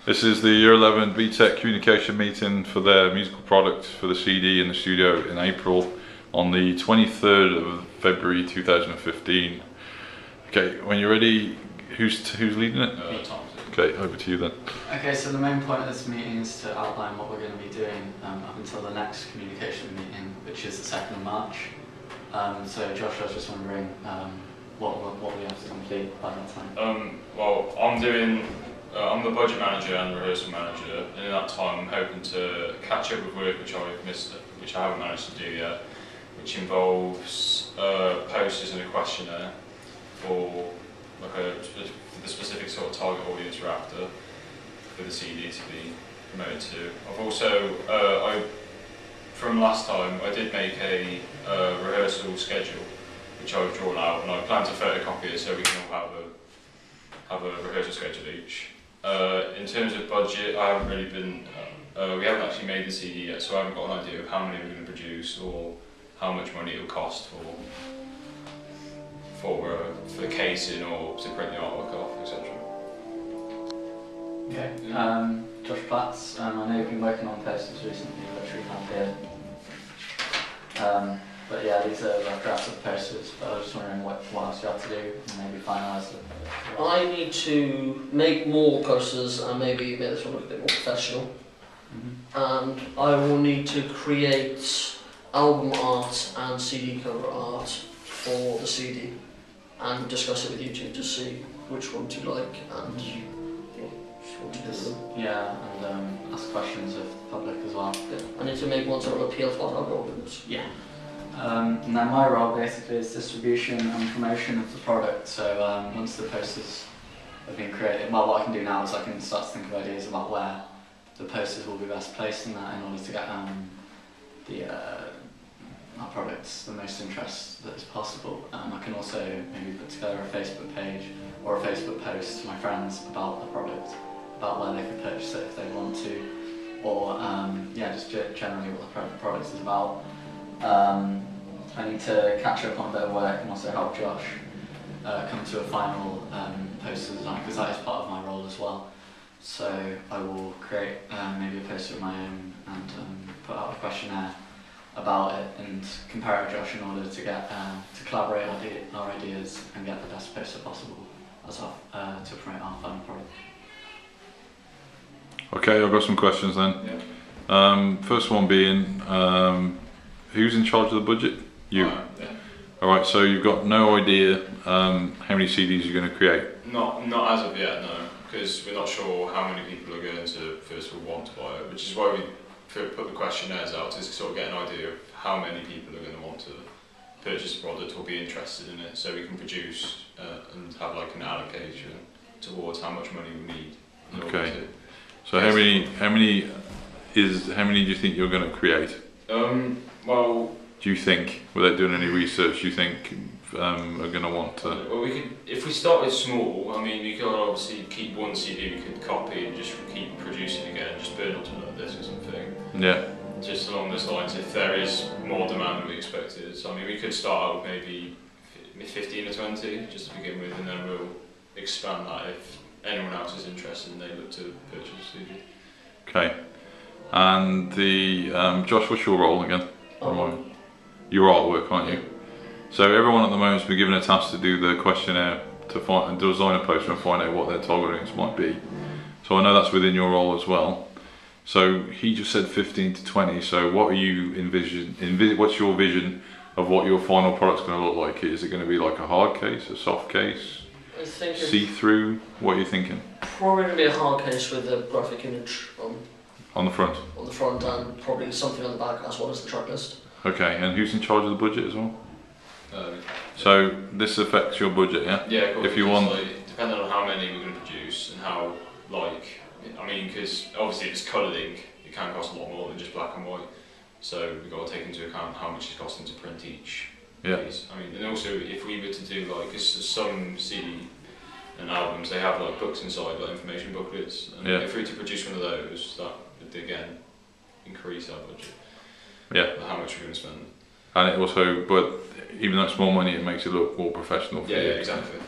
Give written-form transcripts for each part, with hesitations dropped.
This is the Year 11 BTEC communication meeting for their musical product for the CD in the studio in April on the 23rd of February 2015. Okay, when you're ready, who's leading it? Tom. Okay, over to you then. Okay, so the main point of this meeting is to outline what we're going to be doing up until the next communication meeting, which is the 2nd of March. So Josh, I was just wondering what we have to complete by that time. Well, I'm the budget manager and rehearsal manager, and in that time I'm hoping to catch up with work which I've missed, which I haven't managed to do yet, which involves posters and a questionnaire for the specific sort of target audience we're after for the CD to be promoted to. I've also, from last time, I did make a rehearsal schedule which I've drawn out, and I plan to photocopy it so we can all have a rehearsal schedule each. In terms of budget, I haven't really been, we haven't actually made the CD yet, so I haven't got an idea of how many we're going to produce or how much money it will cost for the casing or to print the artwork off, etc. Okay. Josh Platts, I know you've been working on posters recently, which we have here. But yeah, these are rough drafts of posters, but I was just wondering what else you have to do and maybe finalise it. I need to make more posters and maybe make this one look a bit more professional. And I will need to create album art and CD cover art for the CD and discuss it with you two to see which one you like and what to do with them. Yeah, and ask questions of the public as well. Yeah. I need to make ones that will appeal to our audience. Yeah. Now my role basically is distribution and promotion of the product, so once the posters have been created, well, what I can do now is I can start to think of ideas about where the posters will be best placed in that in order to get our products the most interest that is possible. I can also maybe put together a Facebook page or a Facebook post to my friends about the product, about where they could purchase it if they want to, or yeah, just generally what the product is about. I need to catch up on a bit of work and also help Josh come to a final poster design, because that is part of my role as well. So I will create maybe a poster of my own and put out a questionnaire about it and compare it with Josh in order to get to collaborate our ideas and get the best poster possible as to promote our final product. Okay, I've got some questions then. Yeah. First one being, who's in charge of the budget? You. Yeah. Alright, so you've got no idea how many CDs you're going to create? Not as of yet, no, because we're not sure how many people are going to first of all want to buy it, which is why we put the questionnaires out, to sort of get an idea of how many people are going to want to purchase the product or be interested in it, so we can produce and have like an allocation towards how much money we need. Okay. So how many do you think you're going to create? Well, do you think, without doing any research, do you think are going to want to? Well, we could, if we started small. I mean, we could obviously keep one CD we could copy and just keep producing again, just burn up to another disc or something. Yeah. Just along those lines, if there is more demand than we expected. So I mean, we could start out with maybe 15 or 20 just to begin with, and then we'll expand that if anyone else is interested and they look to purchase a CD. Okay. And Josh, what's your role again? Your artwork, aren't you? So everyone at the moment has been given a task to do the questionnaire to find and design a poster and find out what their target audience might be. So I know that's within your role as well. So he just said 15 to 20. So what are you what's your vision of what your final product's going to look like? Is it going to be like a hard case, a soft case, see-through? What are you thinking? Probably going to be a hard case with a graphic image on the front. On the front, and probably something on the back as well as the track list. Okay, and who's in charge of the budget as well? So this affects your budget, yeah? Yeah, of course. If you want, depending on how many we're going to produce and how, I mean, because obviously if it's coloured ink, it can cost a lot more than just black and white. So we've got to take into account how much it's costing to print each piece. I mean, and also if we were to do because some CD and albums, they have like books inside, like information booklets, and if we were to produce one of those, that would again increase our budget. Yeah. How much we're going to spend. And it also, but even though it's more money, it makes it look more professional for you. Yeah, exactly.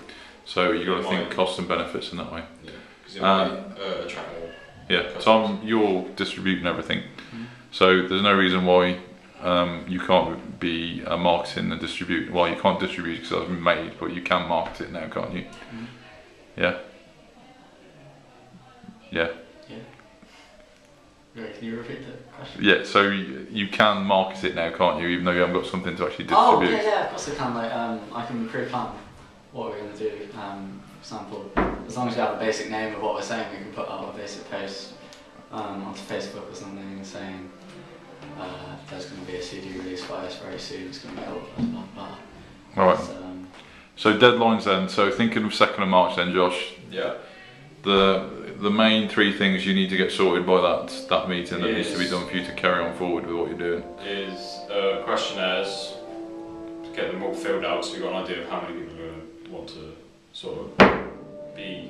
So you've got to think costs and benefits in that way. Yeah, because it might attract more Yeah, Tom, you're distributing everything, so there's no reason why you can't be marketing and distribute. Well, you can't distribute because it's been made, but you can market it now, can't you? Yeah. Yeah. Right, can you repeat the question? Yeah, so you can market it now, can't you? Even though you haven't got something to actually Oh, distribute. yeah, of course I can. Like, I can pre-plan what we're going to do. For example, as long as we have a basic name of what we're saying, we can put out a basic post onto Facebook or something saying there's going to be a CD release by us very soon. It's going to be out, blah blah blah. All right. So deadlines then. So thinking of 2nd of March then, Josh. Yeah. The main 3 things you need to get sorted by that meeting that needs to be done for you to carry on forward with what you're doing is questionnaires, to get them all filled out so you've got an idea of how many people are going to want to sort of be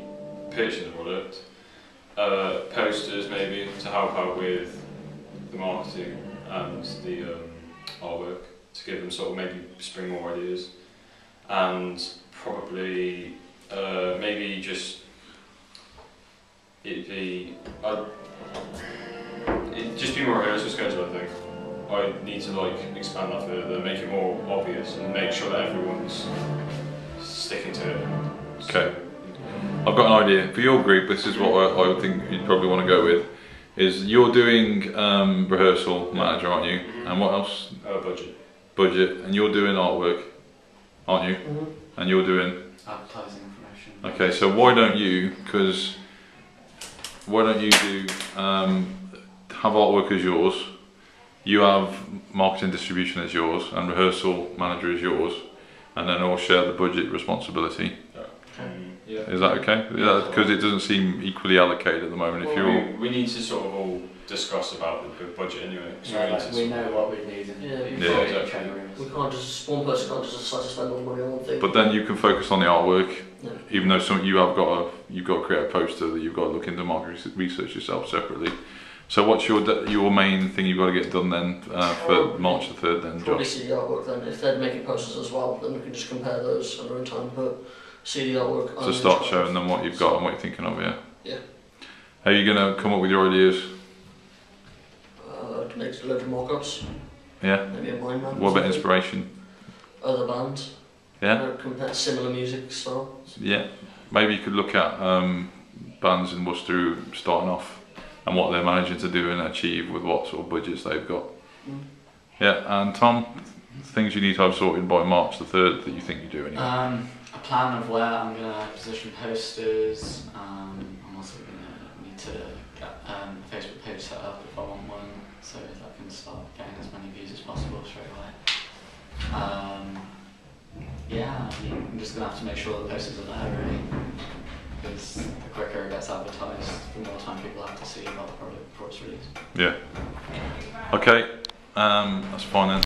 purchasing the product. Posters maybe to help out with the marketing and the artwork, to give them sort of maybe spring more ideas, and probably maybe just it'd just be more rehearsal schedule. I think I need to like expand that further, make it more obvious, and make sure that everyone's sticking to it. Okay. I've got an idea for your group. This is what I would think you'd probably want to go with. Is you're doing rehearsal manager, aren't you? And what else? Budget, and you're doing artwork, aren't you? And you're doing advertising information. Okay, so why don't you do have artwork as yours, you have marketing distribution as yours, and rehearsal manager is yours, and then all share the budget responsibility. Yeah. Is that okay? Yeah, because it doesn't seem equally allocated at the moment. Well, if you're we need to sort of all discuss about the budget anyway. So we know what we need. Exactly. We can't just, one person can't just decide to spend all the money on one thing. But then you can focus on the artwork, Yeah. even though you've got to create a poster that you've got to look into market research yourself separately. So what's your main thing you've got to get done then for March the 3rd then, Probably Josh? CD artwork then. If they're making posters as well, then we can just compare those and in time put CD artwork. To start showing them what you've got and what you're thinking of, yeah? Yeah. How are you going to come up with your ideas? To make a load of mock-ups. Yeah? Maybe a mind map. What about inspiration? Other bands. Yeah? Compare similar music styles. Yeah. Maybe you could look at bands in Worcester starting off and what they're managing to do and achieve with what sort of budgets they've got. Yeah, and Tom, things you need to have sorted by March the 3rd that you think you do anyway. A plan of where I'm going to position posters. I'm also going to need to get a Facebook page set up if I want one, so that I can start getting as many views as possible straight away. Yeah, I mean, I'm just going to have to make sure the posters are there really, because the quicker it gets advertised, the more time people have to see about the product before it's released. Yeah. Okay, that's fine then.